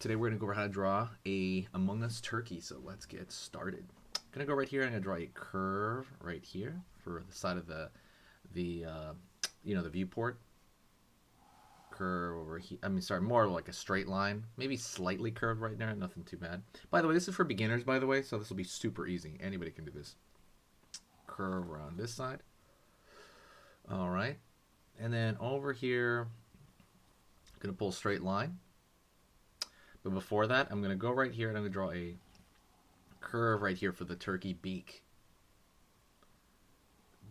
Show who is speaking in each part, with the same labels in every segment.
Speaker 1: Today we're going to go over how to draw a Among Us turkey, so let's get started. I'm going to go right here, I'm going to draw a curve right here for the side of the viewport. Curve over here, more like a straight line, maybe slightly curved right there, nothing too bad. By the way, this is for beginners, by the way, so this will be super easy. Anybody can do this. Curve around this side. All right. And then over here, I'm going to pull a straight line. But before that, I'm going to go right here and I'm going to draw a curve right here for the turkey beak.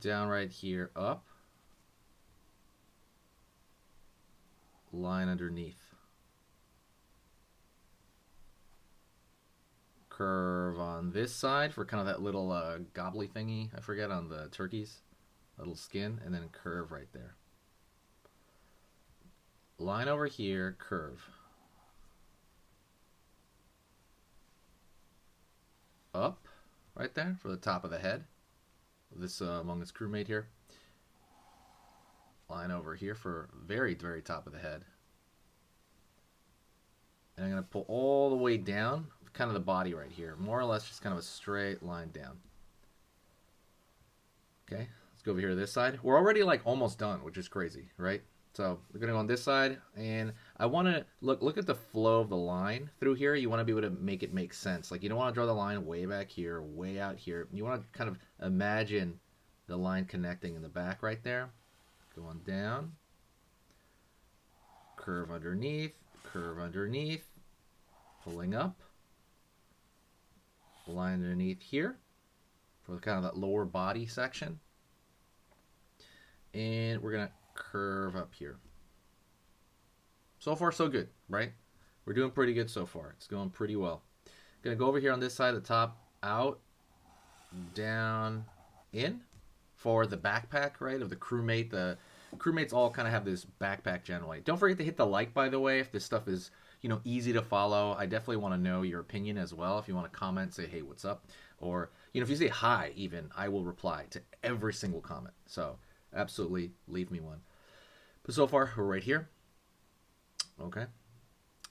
Speaker 1: Down right here, up. Line underneath. Curve on this side for kind of that little gobbly thingy, I forget, on the turkeys. Little skin, and then curve right there. Line over here, curve. Up right there for the top of the head. This Among Us crewmate here. Line over here for very, very top of the head. And I'm going to pull all the way down, kind of the body right here. More or less just kind of a straight line down. Okay, let's go over here to this side. We're already like almost done, which is crazy, right? So we're going to go on this side, and I want to look at the flow of the line through here. You want to be able to make it make sense. Like, you don't want to draw the line way back here, way out here. You want to kind of imagine the line connecting in the back right there. Go on down. Curve underneath, pulling up. Line underneath here for kind of that lower body section. And we're going to curve up here. So far, so good, right? We're doing pretty good so far. It's going pretty well. Gonna go over here on this side of the top, out, down, in for the backpack, right, of the crewmate. The crewmates all kind of have this backpack generally. Don't forget to hit the like, by the way, if this stuff is, easy to follow. I definitely want to know your opinion as well. If you want to comment, say, hey, what's up? Or, if you say hi, even, I will reply to every single comment. So absolutely leave me one. But so far, we're right here. Okay.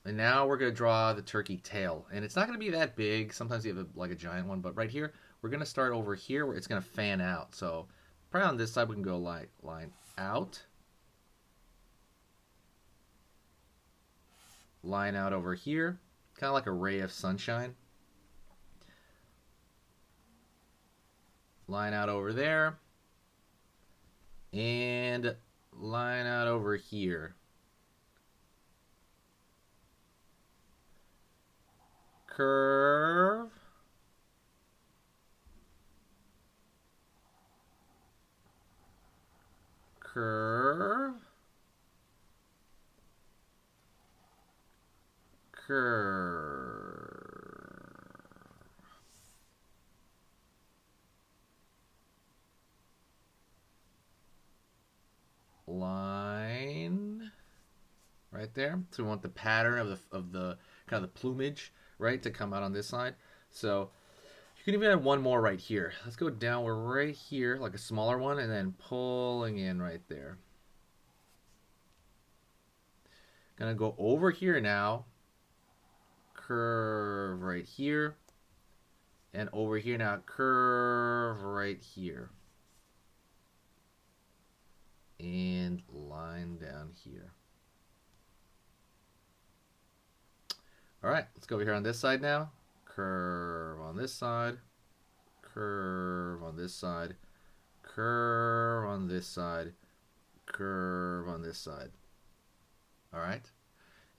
Speaker 1: And now we're going to draw the turkey tail. And it's not going to be that big. Sometimes you have a giant one. But right here, we're going to start over here where it's going to fan out. So probably on this side, we can go line out. Line out over here. Kind of like a ray of sunshine. Line out over there. And line out over here. Curve. Curve. Curve. Line right there. So we want the pattern of the kind of the plumage, right, to come out on this side. So you can even add one more right here. Let's go down. We're right here, like a smaller one, and then pulling in right there. Gonna go over here now. Curve right here. And over here now, curve right here. And line down here. All right, let's go over here on this side now. Curve on this side. Curve on this side. Curve on this side. Curve on this side. All right.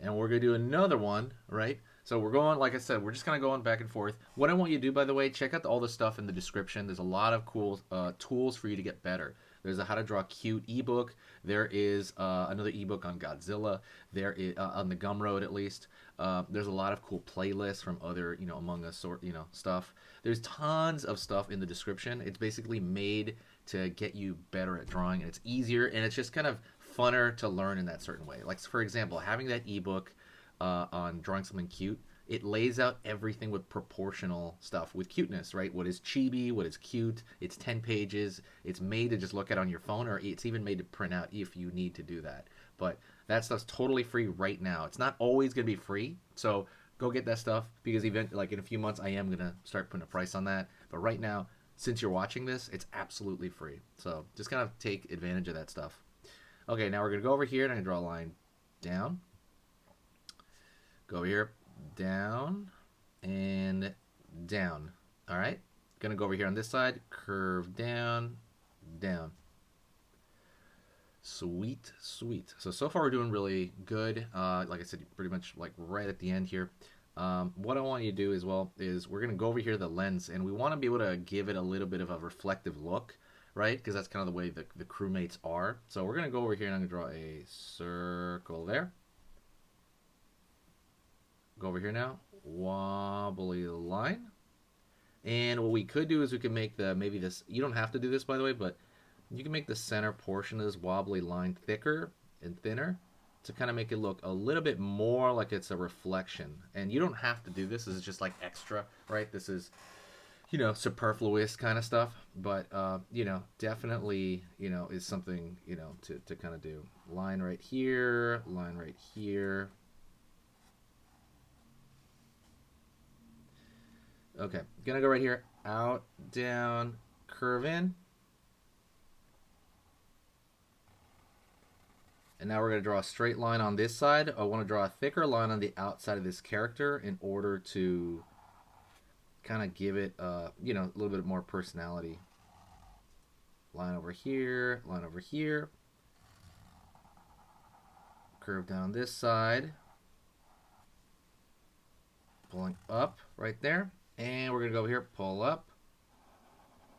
Speaker 1: And we're going to do another one, right? So we're going, like I said, we're just kind of going back and forth. What I want you to do, by the way, check out all the stuff in the description. There's a lot of cool tools for you to get better. There's a How to Draw Cute ebook. There is another ebook on Godzilla. There is on the Gumroad, at least. There's a lot of cool playlists from other, Among Us stuff. There's tons of stuff in the description. It's basically made to get you better at drawing, and it's easier, and it's just kind of funner to learn in that certain way. Like, for example, having that ebook on drawing something cute, it lays out everything with proportional stuff, with cuteness, right? What is chibi, what is cute. It's 10 pages. It's made to just look at on your phone, or it's even made to print out if you need to do that. But That stuff's totally free right now. It's not always gonna be free, so go get that stuff because like in a few months I am gonna start putting a price on that. But right now, since you're watching this, it's absolutely free. So just kind of take advantage of that stuff. Okay, now we're gonna go over here and I'm gonna draw a line down. Go over here, down, and down. All right, gonna go over here on this side, curve down, down. Sweet, sweet. So far we're doing really good. Like I said, pretty much like right at the end here. What I want you to do as well is we're gonna go over here to the lens, and we want to be able to give it a little bit of a reflective look, right? Because that's kind of the way the crewmates are. So we're gonna go over here and I'm gonna draw a circle there. Go over here now, wobbly line. And what we could do is we could make maybe this, you don't have to do this by the way, but you can make the center portion of this wobbly line thicker and thinner to kind of make it look a little bit more like it's a reflection. And you don't have to do this. This is just like extra, right? This is, superfluous kind of stuff. But, definitely, is something, to kind of do. Line right here, line right here. Okay, gonna go right here, out, down, curve in. And now we're going to draw a straight line on this side. I want to draw a thicker line on the outside of this character in order to kind of give it, a little bit more personality. Line over here, line over here. Curve down this side. Pulling up right there. And we're going to go over here, pull up.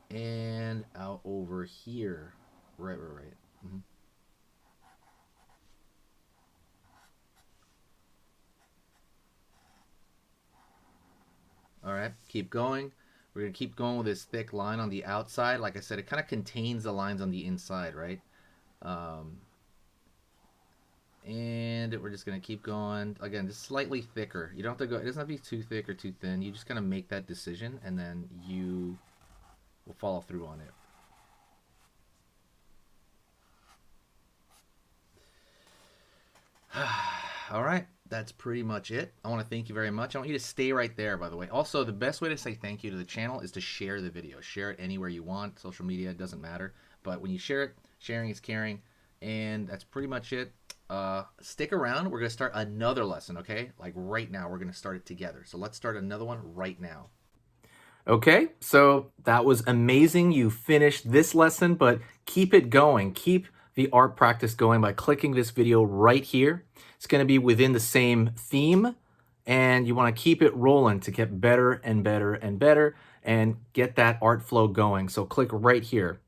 Speaker 1: And out over here. Right. Mm-hmm. All right, keep going. We're going to keep going with this thick line on the outside. Like I said, it kind of contains the lines on the inside, right? And we're just going to keep going. Again, just slightly thicker. You don't have to go, it doesn't have to be too thick or too thin. You just kind of make that decision, and then you will follow through on it. All right, that's pretty much it. I want to thank you very much. I want you to stay right there, by the way. Also, the best way to say thank you to the channel is to share the video. Share it anywhere you want. Social media, it doesn't matter. But when you share it, sharing is caring. And that's pretty much it. Stick around. We're going to start another lesson, okay? Like right now, we're going to start it together. So let's start another one right now. Okay, so that was amazing. You finished this lesson, but keep it going. Keep the art practice going by clicking this video right here. It's going to be within the same theme, and you want to keep it rolling to get better and better and better and get that art flow going. So click right here.